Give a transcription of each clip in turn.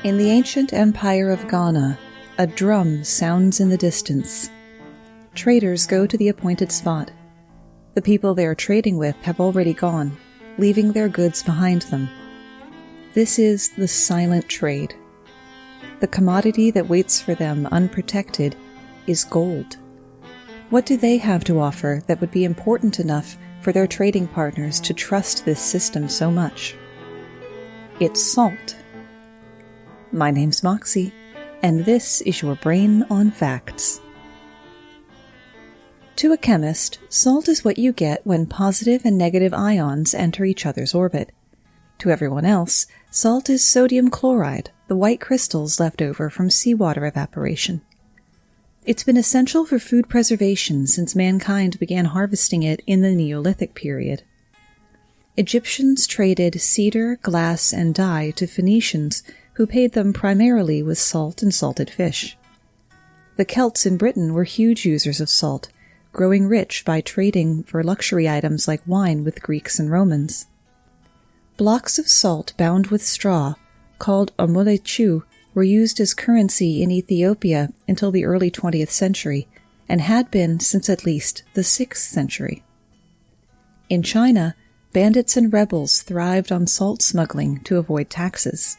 In the ancient empire of Ghana, a drum sounds in the distance. Traders go to the appointed spot. The people they are trading with have already gone, leaving their goods behind them. This is the silent trade. The commodity that waits for them unprotected is gold. What do they have to offer that would be important enough for their trading partners to trust this system so much? It's salt. My name's Moxie, and this is your Brain on Facts. To a chemist, salt is what you get when positive and negative ions enter each other's orbit. To everyone else, salt is sodium chloride, the white crystals left over from seawater evaporation. It's been essential for food preservation since mankind began harvesting it in the Neolithic period. Egyptians traded cedar, glass, and dye to Phoenicians, who paid them primarily with salt and salted fish. The Celts in Britain were huge users of salt, growing rich by trading for luxury items like wine with Greeks and Romans. Blocks of salt bound with straw, called amulechu, were used as currency in Ethiopia until the early 20th century, and had been since at least the 6th century. In China, bandits and rebels thrived on salt smuggling to avoid taxes.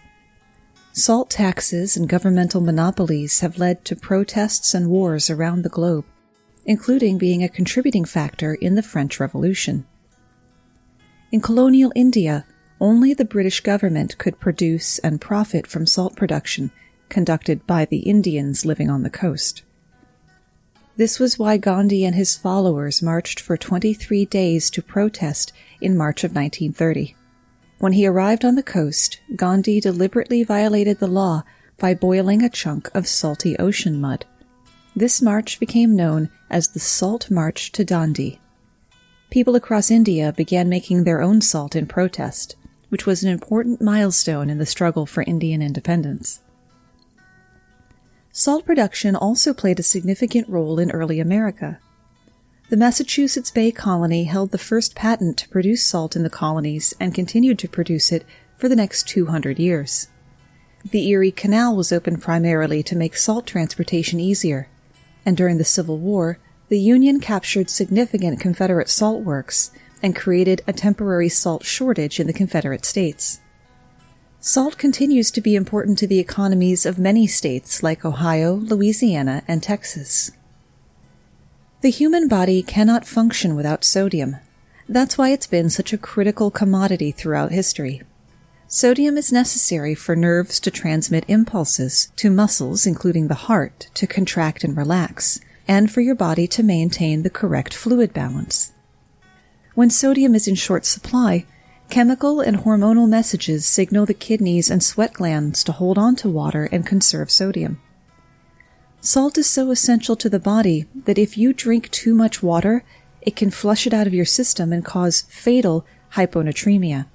Salt taxes and governmental monopolies have led to protests and wars around the globe, including being a contributing factor in the French Revolution. In colonial India, only the British government could produce and profit from salt production conducted by the Indians living on the coast. This was why Gandhi and his followers marched for 23 days to protest in March of 1930. When he arrived on the coast, Gandhi deliberately violated the law by boiling a chunk of salty ocean mud. This march became known as the Salt March to Dandi. People across India began making their own salt in protest, which was an important milestone in the struggle for Indian independence. Salt production also played a significant role in early America. The Massachusetts Bay Colony held the first patent to produce salt in the colonies and continued to produce it for the next 200 years. The Erie Canal was opened primarily to make salt transportation easier, and during the Civil War, the Union captured significant Confederate salt works and created a temporary salt shortage in the Confederate States. Salt continues to be important to the economies of many states like Ohio, Louisiana, and Texas. The human body cannot function without sodium. That's why it's been such a critical commodity throughout history. Sodium is necessary for nerves to transmit impulses to muscles, including the heart, to contract and relax, and for your body to maintain the correct fluid balance. When sodium is in short supply, chemical and hormonal messages signal the kidneys and sweat glands to hold on to water and conserve sodium. Salt is so essential to the body that if you drink too much water, it can flush it out of your system and cause fatal hyponatremia.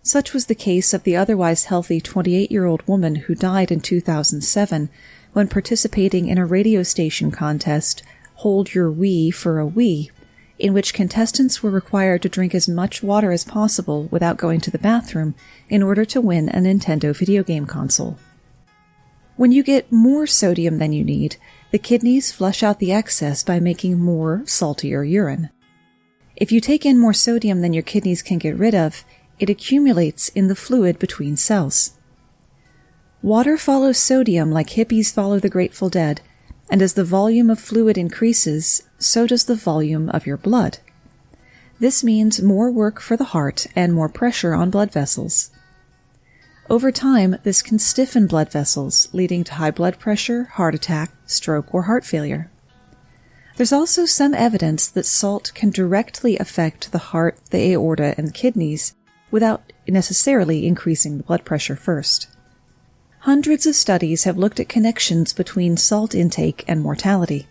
Such was the case of the otherwise healthy 28-year-old woman who died in 2007 when participating in a radio station contest, Hold Your Wee for a Wee, in which contestants were required to drink as much water as possible without going to the bathroom in order to win a Nintendo video game console. When you get more sodium than you need, the kidneys flush out the excess by making more saltier urine. If you take in more sodium than your kidneys can get rid of, it accumulates in the fluid between cells. Water follows sodium like hippies follow the Grateful Dead, and as the volume of fluid increases, so does the volume of your blood. This means more work for the heart and more pressure on blood vessels. Over time, this can stiffen blood vessels, leading to high blood pressure, heart attack, stroke, or heart failure. There's also some evidence that salt can directly affect the heart, the aorta, and the kidneys without necessarily increasing the blood pressure first. Hundreds of studies have looked at connections between salt intake and mortality.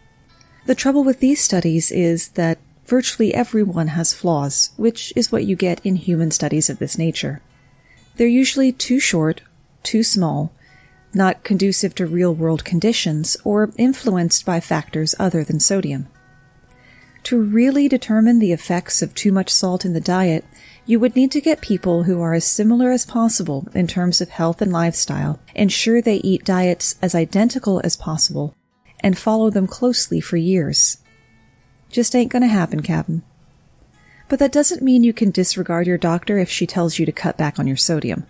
The trouble with these studies is that virtually everyone has flaws, which is what you get in human studies of this nature. They're usually too short, too small, not conducive to real-world conditions, or influenced by factors other than sodium. To really determine the effects of too much salt in the diet, you would need to get people who are as similar as possible in terms of health and lifestyle, ensure they eat diets as identical as possible, and follow them closely for years. Just ain't gonna happen, Captain. But that doesn't mean you can disregard your doctor if she tells you to cut back on your sodium.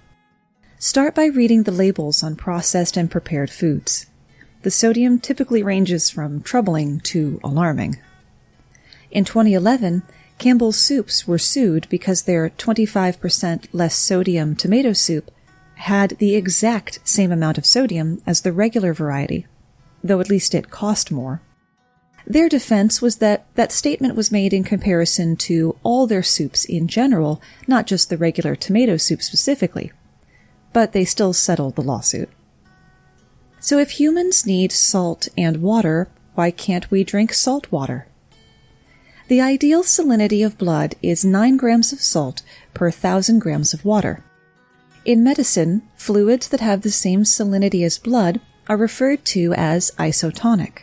Start by reading the labels on processed and prepared foods. The sodium typically ranges from troubling to alarming. In 2011, Campbell's Soups were sued because their 25% less sodium tomato soup had the exact same amount of sodium as the regular variety, though at least it cost more. Their defense was that that statement was made in comparison to all their soups in general, not just the regular tomato soup specifically. But they still settled the lawsuit. So if humans need salt and water, why can't we drink salt water? The ideal salinity of blood is 9 grams of salt per 1,000 grams of water. In medicine, fluids that have the same salinity as blood are referred to as isotonic.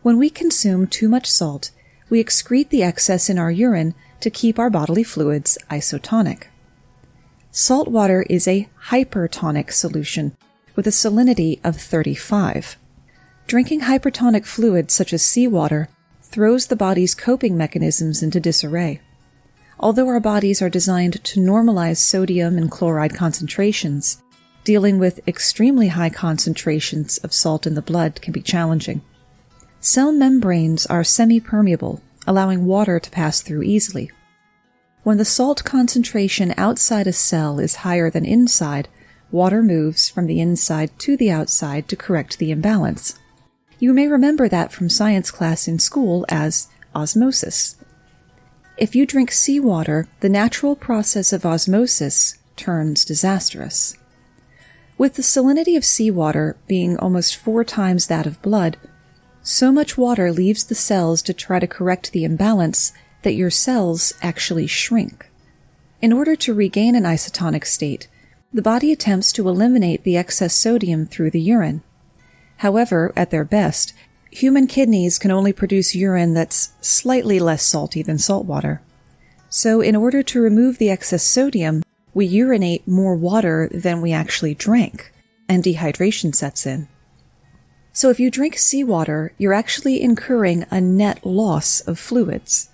When we consume too much salt, we excrete the excess in our urine to keep our bodily fluids isotonic. Salt water is a hypertonic solution with a salinity of 35. Drinking hypertonic fluids such as seawater throws the body's coping mechanisms into disarray. Although our bodies are designed to normalize sodium and chloride concentrations, dealing with extremely high concentrations of salt in the blood can be challenging. Cell membranes are semi-permeable, allowing water to pass through easily. When the salt concentration outside a cell is higher than inside, water moves from the inside to the outside to correct the imbalance. You may remember that from science class in school as osmosis. If you drink seawater, the natural process of osmosis turns disastrous. With the salinity of seawater being almost 4 times that of blood, so much water leaves the cells to try to correct the imbalance that your cells actually shrink. In order to regain an isotonic state, the body attempts to eliminate the excess sodium through the urine. However, at their best, human kidneys can only produce urine that's slightly less salty than salt water. So in order to remove the excess sodium, we urinate more water than we actually drank, and dehydration sets in. So if you drink seawater, you're actually incurring a net loss of fluids.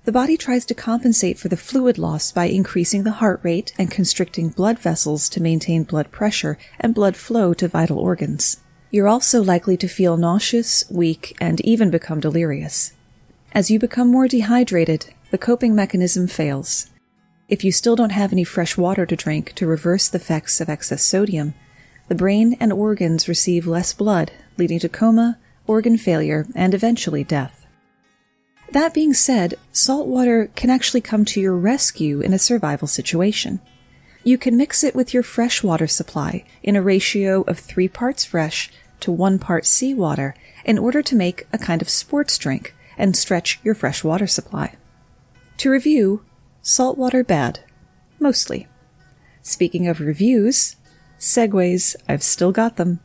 The body tries to compensate for the fluid loss by increasing the heart rate and constricting blood vessels to maintain blood pressure and blood flow to vital organs. You're also likely to feel nauseous, weak, and even become delirious. As you become more dehydrated, the coping mechanism fails. If you still don't have any fresh water to drink to reverse the effects of excess sodium, the brain and organs receive less blood, leading to coma, organ failure, and eventually death. That being said, salt water can actually come to your rescue in a survival situation. You can mix it with your fresh water supply in a ratio of 3 parts fresh to 1 part seawater in order to make a kind of sports drink and stretch your fresh water supply. To review, salt water bad. Mostly. Speaking of reviews, segues, I've still got them.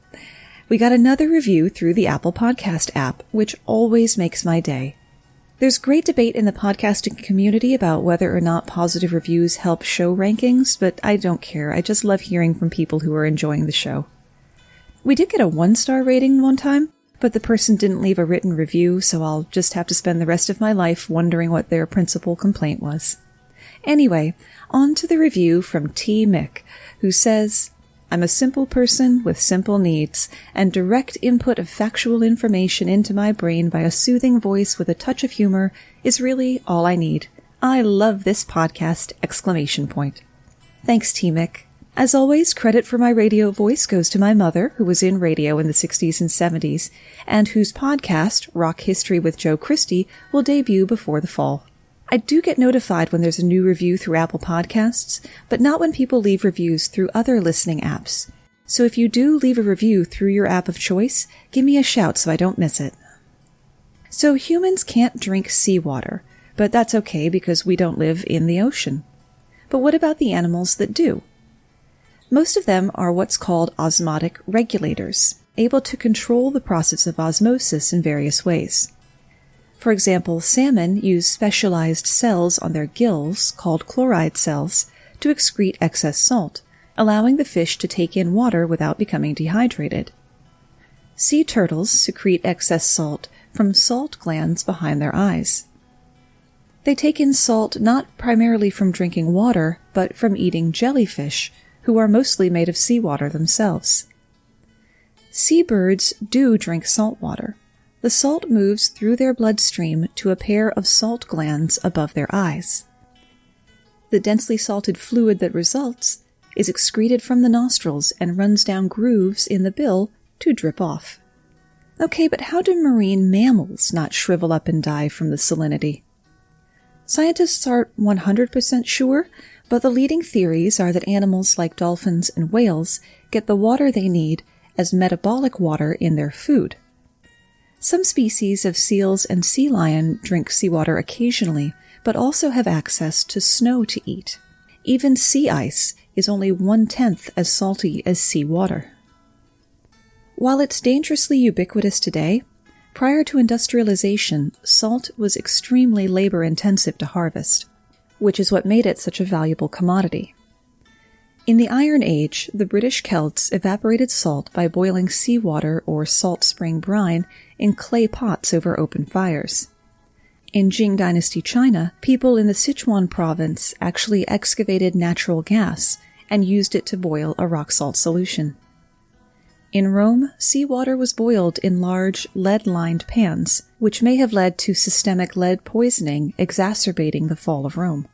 We got another review through the Apple Podcast app, which always makes my day. There's great debate in the podcasting community about whether or not positive reviews help show rankings, but I don't care. I just love hearing from people who are enjoying the show. We did get a 1-star rating one time, but the person didn't leave a written review, so I'll just have to spend the rest of my life wondering what their principal complaint was. Anyway, on to the review from T. Mick, who says, I'm a simple person with simple needs, and direct input of factual information into my brain by a soothing voice with a touch of humor is really all I need. I love this podcast! ! Thanks, T. Mick. As always, credit for my radio voice goes to my mother, who was in radio in the 60s and 70s, and whose podcast, Rock History with Joe Christie, will debut before the fall. I do get notified when there's a new review through Apple Podcasts, but not when people leave reviews through other listening apps. So if you do leave a review through your app of choice, give me a shout so I don't miss it. So humans can't drink seawater, but that's okay because we don't live in the ocean. But what about the animals that do? Most of them are what's called osmotic regulators, able to control the process of osmosis in various ways. For example, salmon use specialized cells on their gills, called chloride cells, to excrete excess salt, allowing the fish to take in water without becoming dehydrated. Sea turtles secrete excess salt from salt glands behind their eyes. They take in salt not primarily from drinking water, but from eating jellyfish, who are mostly made of seawater themselves. Seabirds do drink salt water. The salt moves through their bloodstream to a pair of salt glands above their eyes. The densely salted fluid that results is excreted from the nostrils and runs down grooves in the bill to drip off. Okay, but how do marine mammals not shrivel up and die from the salinity? Scientists aren't 100% sure, but the leading theories are that animals like dolphins and whales get the water they need as metabolic water in their food. Some species of seals and sea lion drink seawater occasionally, but also have access to snow to eat. Even sea ice is only 1/10 as salty as seawater. While it's dangerously ubiquitous today, prior to industrialization, salt was extremely labor-intensive to harvest, which is what made it such a valuable commodity. In the Iron Age, the British Celts evaporated salt by boiling seawater or salt spring brine in clay pots over open fires. In Qing Dynasty China, people in the Sichuan province actually excavated natural gas and used it to boil a rock salt solution. In Rome, seawater was boiled in large, lead-lined pans, which may have led to systemic lead poisoning exacerbating the fall of Rome.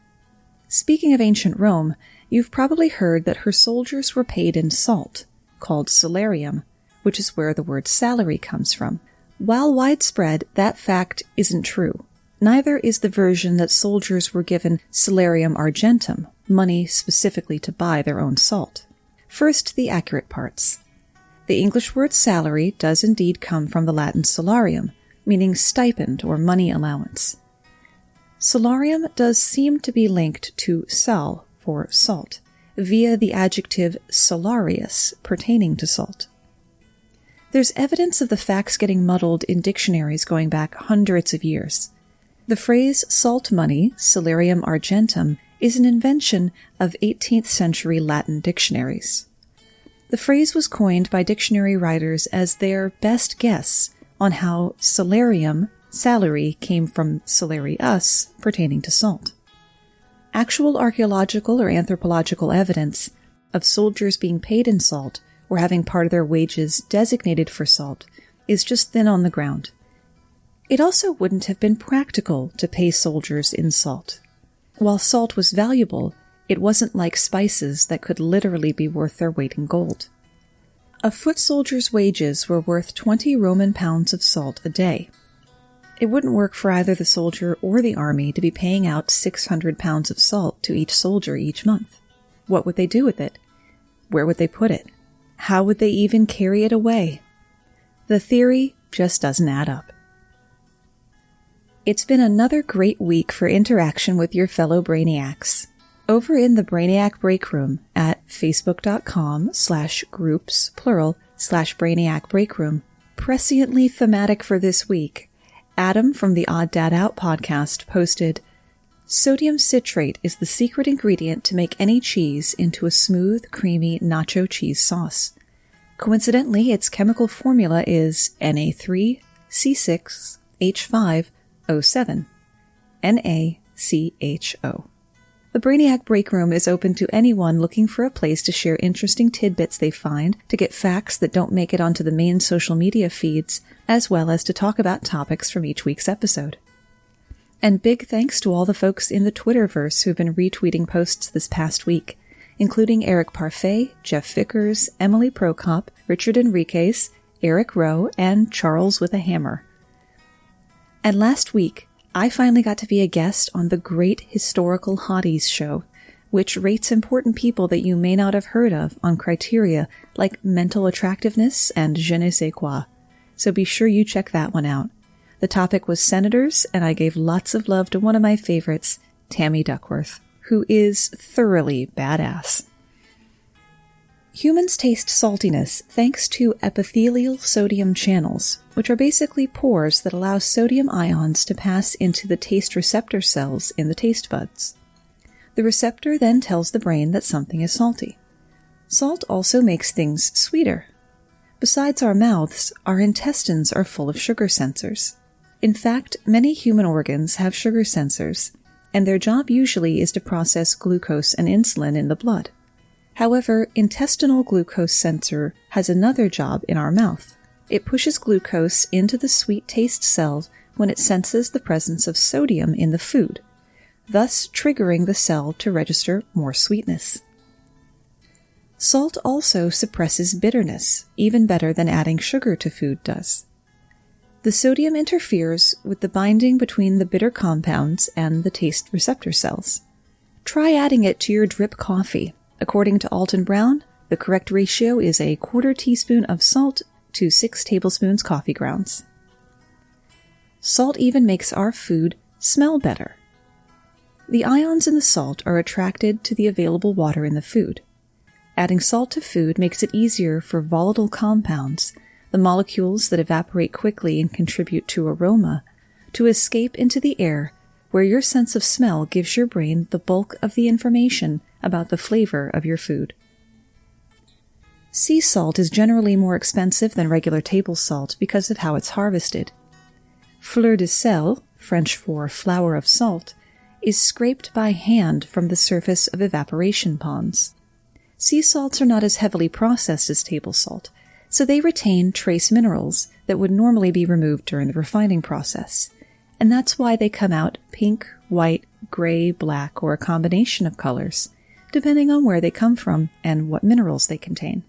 Speaking of ancient Rome, you've probably heard that her soldiers were paid in salt, called salarium, which is where the word salary comes from. While widespread, that fact isn't true. Neither is the version that soldiers were given salarium argentum, money specifically to buy their own salt. First, the accurate parts. The English word salary does indeed come from the Latin salarium, meaning stipend or money allowance. Salarium does seem to be linked to sal, for salt, via the adjective salarius, pertaining to salt. There's evidence of the facts getting muddled in dictionaries going back hundreds of years. The phrase salt money, salarium argentum, is an invention of 18th century Latin dictionaries. The phrase was coined by dictionary writers as their best guess on how salarium, salary, came from salarius, pertaining to salt. Actual archaeological or anthropological evidence of soldiers being paid in salt or having part of their wages designated for salt is just thin on the ground. It also wouldn't have been practical to pay soldiers in salt. While salt was valuable, it wasn't like spices that could literally be worth their weight in gold. A foot soldier's wages were worth 20 Roman pounds of salt a day. It wouldn't work for either the soldier or the army to be paying out 600 pounds of salt to each soldier each month. What would they do with it? Where would they put it? How would they even carry it away? The theory just doesn't add up. It's been another great week for interaction with your fellow Brainiacs. Over in the Brainiac Break Room at facebook.com/groups, /Brainiac Break Room, presciently thematic for this week, Adam from the Odd Dad Out podcast posted, "Sodium citrate is the secret ingredient to make any cheese into a smooth, creamy nacho cheese sauce. Coincidentally, its chemical formula is Na3C6H5O7, NaCHO. The Brainiac Break Room is open to anyone looking for a place to share interesting tidbits they find, to get facts that don't make it onto the main social media feeds, as well as to talk about topics from each week's episode. And big thanks to all the folks in the Twitterverse who've been retweeting posts this past week, including Eric Parfait, Jeff Vickers, Emily Prokop, Richard Enriquez, Eric Rowe, and Charles with a Hammer. And last week, I finally got to be a guest on the Great Historical Hotties show, which rates important people that you may not have heard of on criteria like mental attractiveness and je ne sais quoi. So be sure you check that one out. The topic was senators, and I gave lots of love to one of my favorites, Tammy Duckworth, who is thoroughly badass. Humans taste saltiness thanks to epithelial sodium channels, which are basically pores that allow sodium ions to pass into the taste receptor cells in the taste buds. The receptor then tells the brain that something is salty. Salt also makes things sweeter. Besides our mouths, our intestines are full of sugar sensors. In fact, many human organs have sugar sensors, and their job usually is to process glucose and insulin in the blood. However, intestinal glucose sensor has another job in our mouth. It pushes glucose into the sweet taste cell when it senses the presence of sodium in the food, thus triggering the cell to register more sweetness. Salt also suppresses bitterness, even better than adding sugar to food does. The sodium interferes with the binding between the bitter compounds and the taste receptor cells. Try adding it to your drip coffee. According to Alton Brown, the correct ratio is a 1/4 teaspoon of salt to 6 tablespoons coffee grounds. Salt even makes our food smell better. The ions in the salt are attracted to the available water in the food. Adding salt to food makes it easier for volatile compounds, the molecules that evaporate quickly and contribute to aroma, to escape into the air, where your sense of smell gives your brain the bulk of the information about the flavor of your food. Sea salt is generally more expensive than regular table salt because of how it's harvested. Fleur de sel, French for flower of salt, is scraped by hand from the surface of evaporation ponds. Sea salts are not as heavily processed as table salt, so they retain trace minerals that would normally be removed during the refining process, and that's why they come out pink, white, gray, black, or a combination of colors, depending on where they come from and what minerals they contain.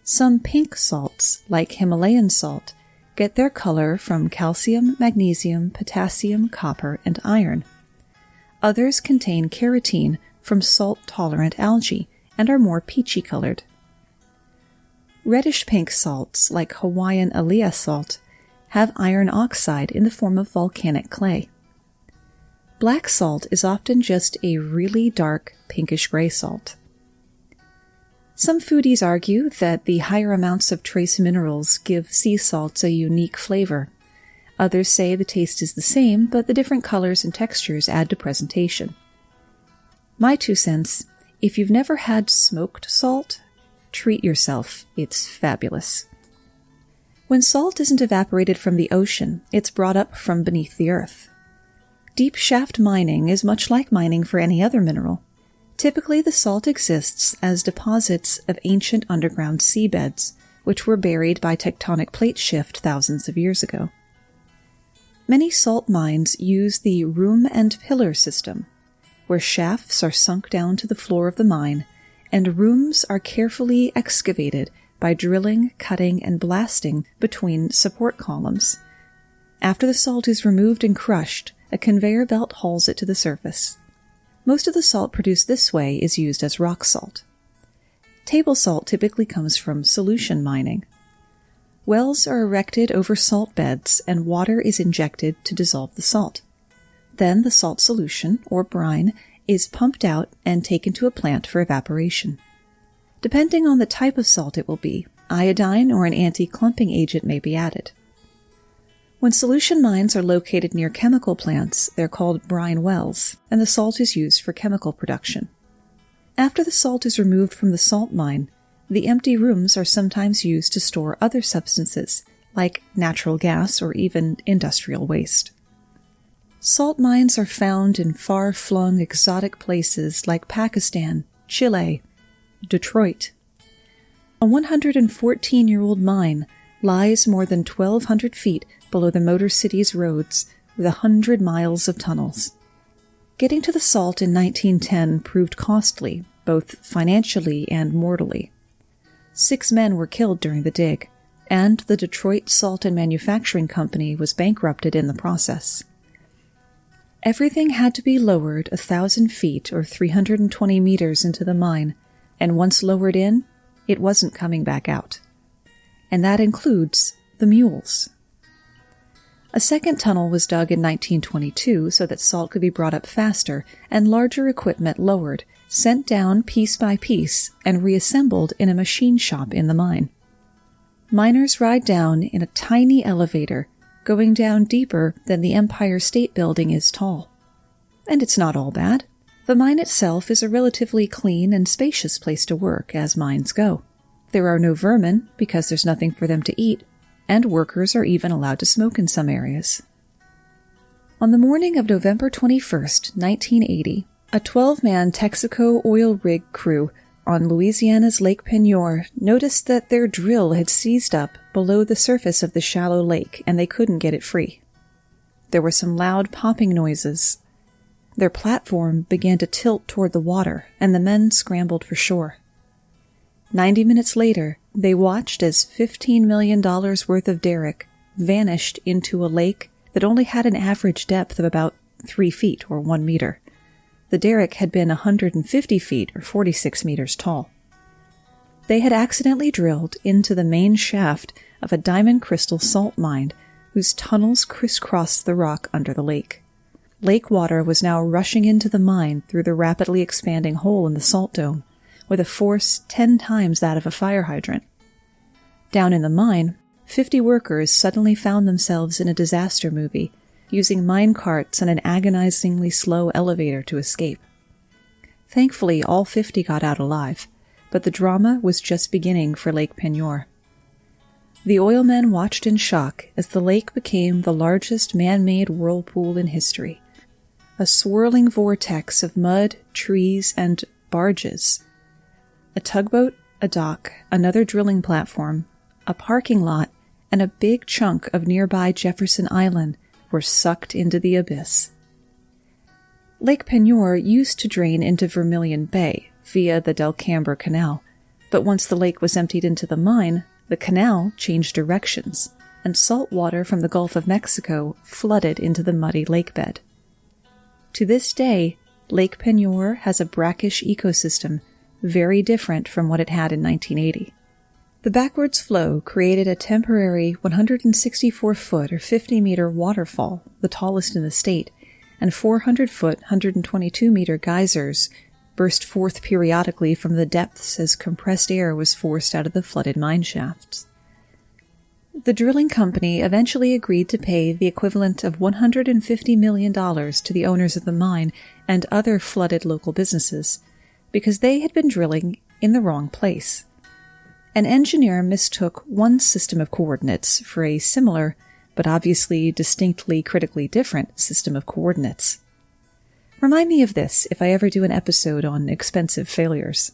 Some pink salts, like Himalayan salt, get their color from calcium, magnesium, potassium, copper, and iron. Others contain carotene from salt-tolerant algae and are more peachy-colored. Reddish-pink salts, like Hawaiian Alea salt, have iron oxide in the form of volcanic clay. Black salt is often just a really dark pinkish-gray salt. Some foodies argue that the higher amounts of trace minerals give sea salts a unique flavor. Others say the taste is the same, but the different colors and textures add to presentation. My 2 cents, if you've never had smoked salt, treat yourself. It's fabulous. When salt isn't evaporated from the ocean, it's brought up from beneath the earth. Deep shaft mining is much like mining for any other mineral. Typically, the salt exists as deposits of ancient underground seabeds, which were buried by tectonic plate shift thousands of years ago. Many salt mines use the room and pillar system, where shafts are sunk down to the floor of the mine, and rooms are carefully excavated by drilling, cutting, and blasting between support columns. After the salt is removed and crushed, a conveyor belt hauls it to the surface. Most of the salt produced this way is used as rock salt. Table salt typically comes from solution mining. Wells are erected over salt beds and water is injected to dissolve the salt. Then the salt solution, or brine, is pumped out and taken to a plant for evaporation. Depending on the type of salt it will be, iodine or an anti-clumping agent may be added. When solution mines are located near chemical plants, they're called brine wells, and the salt is used for chemical production. After the salt is removed from the salt mine, the empty rooms are sometimes used to store other substances, like natural gas or even industrial waste. Salt mines are found in far-flung exotic places like Pakistan, Chile, Detroit. A 114-year-old mine lies more than 1,200 feet below the Motor City's roads with 100 miles of tunnels. Getting to the salt in 1910 proved costly, both financially and mortally. 6 men were killed during the dig, and the Detroit Salt and Manufacturing Company was bankrupted in the process. Everything had to be lowered 1,000 feet or 320 meters into the mine, and once lowered in, it wasn't coming back out. And that includes the mules. A second tunnel was dug in 1922 so that salt could be brought up faster and larger equipment lowered, sent down piece by piece, and reassembled in a machine shop in the mine. Miners ride down in a tiny elevator, going down deeper than the Empire State Building is tall. And it's not all bad. The mine itself is a relatively clean and spacious place to work, as mines go. There are no vermin, because there's nothing for them to eat, and workers are even allowed to smoke in some areas. On the morning of November 21st, 1980, a 12-man Texaco oil rig crew on Louisiana's Lake Peigneur noticed that their drill had seized up below the surface of the shallow lake and they couldn't get it free. There were some loud popping noises. Their platform began to tilt toward the water and the men scrambled for shore. 90 minutes later, they watched as $15 million worth of derrick vanished into a lake that only had an average depth of about 3 feet or 1 meter. The derrick had been 150 feet or 46 meters tall. They had accidentally drilled into the main shaft of a diamond crystal salt mine whose tunnels crisscrossed the rock under the lake. Lake water was now rushing into the mine through the rapidly expanding hole in the salt dome, with a force 10 times that of a fire hydrant. Down in the mine, 50 workers suddenly found themselves in a disaster movie, using mine carts and an agonizingly slow elevator to escape. Thankfully, all 50 got out alive, but the drama was just beginning for Lake Peigneur. The oilmen watched in shock as the lake became the largest man-made whirlpool in history. A swirling vortex of mud, trees, and barges. A tugboat, a dock, another drilling platform, a parking lot, and a big chunk of nearby Jefferson Island were sucked into the abyss. Lake Peigneur used to drain into Vermilion Bay via the Delcambre Canal, but once the lake was emptied into the mine, the canal changed directions, and salt water from the Gulf of Mexico flooded into the muddy lakebed. To this day, Lake Peigneur has a brackish ecosystem very different from what it had in 1980. The backwards flow created a temporary 164-foot or 50-meter waterfall, the tallest in the state, and 400-foot, 122-meter geysers burst forth periodically from the depths as compressed air was forced out of the flooded mine shafts. The drilling company eventually agreed to pay the equivalent of $150 million to the owners of the mine and other flooded local businesses, because they had been drilling in the wrong place. An engineer mistook one system of coordinates for a similar, but obviously distinctly critically different system of coordinates. Remind me of this if I ever do an episode on expensive failures.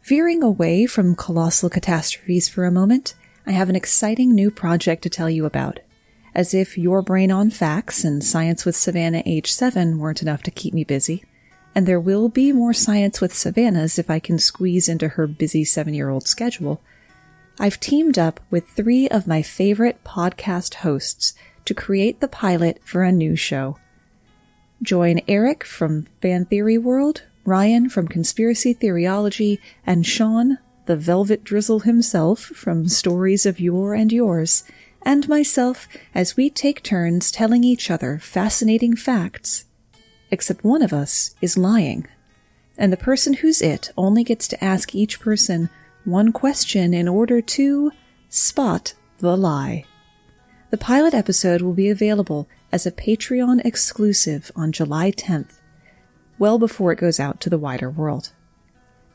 Veering away from colossal catastrophes for a moment, I have an exciting new project to tell you about. As if Your Brain on Facts and Science with Savannah age 7 weren't enough to keep me busy. And there will be more Science with Savannah's if I can squeeze into her busy 7-year-old schedule. I've teamed up with 3 of my favorite podcast hosts to create the pilot for a new show. Join Eric from Fan Theory World, Ryan from Conspiracy Theoryology, and Sean, the Velvet Drizzle himself, from Stories of Yore and Yours, and myself as we take turns telling each other fascinating facts. Except one of us is lying, and the person who's it only gets to ask each person one question in order to spot the lie. The pilot episode will be available as a Patreon exclusive on July 10th, well before it goes out to the wider world.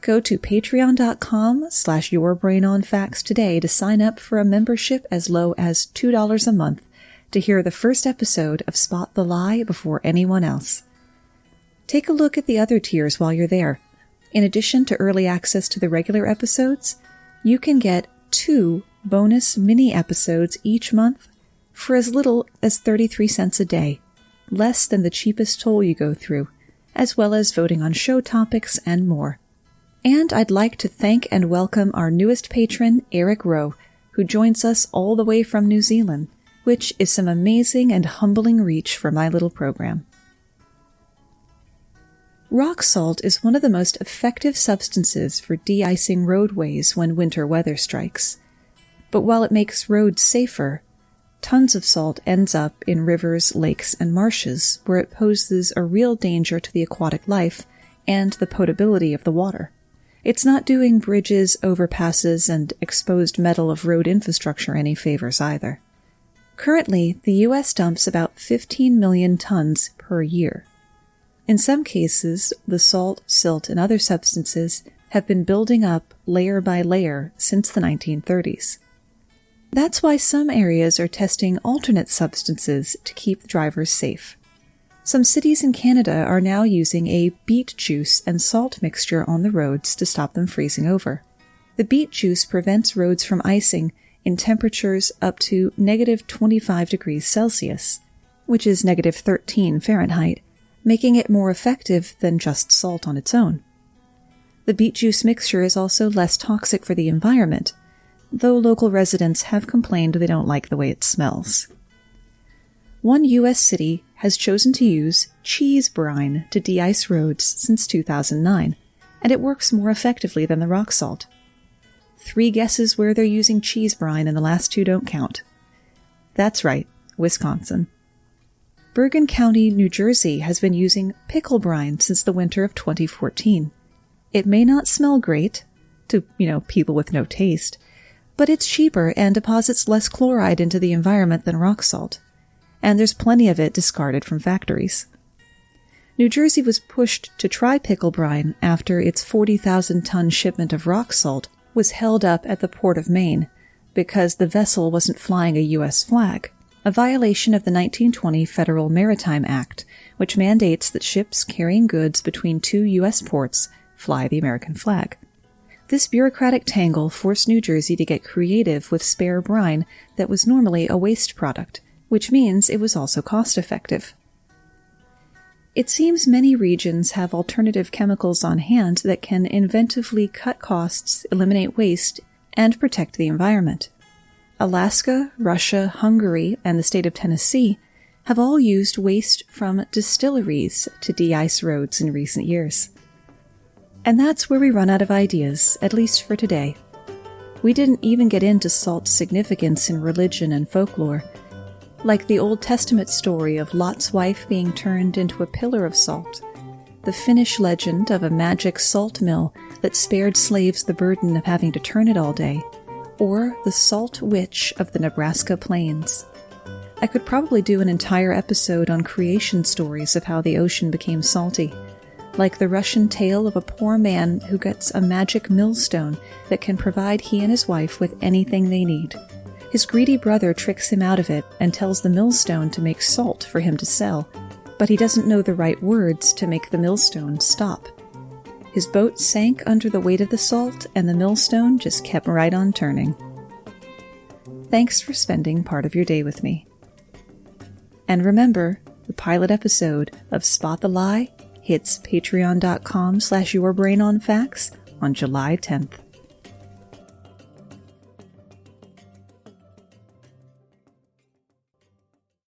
Go to patreon.com/yourbrainonfacts today to sign up for a membership as low as $2 a month to hear the first episode of Spot the Lie before anyone else. Take a look at the other tiers while you're there. In addition to early access to the regular episodes, you can get 2 bonus mini episodes each month for as little as 33 cents a day, less than the cheapest toll you go through, as well as voting on show topics and more. And I'd like to thank and welcome our newest patron, Eric Rowe, who joins us all the way from New Zealand, which is some amazing and humbling reach for my little program. Rock salt is one of the most effective substances for de-icing roadways when winter weather strikes. But while it makes roads safer, tons of salt ends up in rivers, lakes, and marshes, where it poses a real danger to the aquatic life and the potability of the water. It's not doing bridges, overpasses, and exposed metal of road infrastructure any favors either. Currently, the U.S. dumps about 15 million tons per year. In some cases, the salt, silt, and other substances have been building up layer by layer since the 1930s. That's why some areas are testing alternate substances to keep drivers safe. Some cities in Canada are now using a beet juice and salt mixture on the roads to stop them freezing over. The beet juice prevents roads from icing in temperatures up to negative 25 degrees Celsius, which is negative 13 Fahrenheit, making it more effective than just salt on its own. The beet juice mixture is also less toxic for the environment, though local residents have complained they don't like the way it smells. One U.S. city has chosen to use cheese brine to de-ice roads since 2009, and it works more effectively than the rock salt. 3 guesses where they're using cheese brine, and the last 2 don't count. That's right, Wisconsin. Bergen County, New Jersey has been using pickle brine since the winter of 2014. It may not smell great to, people with no taste, but it's cheaper and deposits less chloride into the environment than rock salt. And there's plenty of it discarded from factories. New Jersey was pushed to try pickle brine after its 40,000-ton shipment of rock salt was held up at the Port of Maine because the vessel wasn't flying a U.S. flag, a violation of the 1920 Federal Maritime Act, which mandates that ships carrying goods between 2 U.S. ports fly the American flag. This bureaucratic tangle forced New Jersey to get creative with spare brine that was normally a waste product, which means it was also cost-effective. It seems many regions have alternative chemicals on hand that can inventively cut costs, eliminate waste, and protect the environment. Alaska, Russia, Hungary, and the state of Tennessee have all used waste from distilleries to de-ice roads in recent years. And that's where we run out of ideas, at least for today. We didn't even get into salt's significance in religion and folklore, like the Old Testament story of Lot's wife being turned into a pillar of salt, the Finnish legend of a magic salt mill that spared slaves the burden of having to turn it all day, or the salt witch of the Nebraska plains. I could probably do an entire episode on creation stories of how the ocean became salty, like the Russian tale of a poor man who gets a magic millstone that can provide he and his wife with anything they need. His greedy brother tricks him out of it and tells the millstone to make salt for him to sell, but he doesn't know the right words to make the millstone stop. His boat sank under the weight of the salt, and the millstone just kept right on turning. Thanks for spending part of your day with me. And remember, the pilot episode of Spot the Lie hits patreon.com/yourbrainonfacts on July 10th.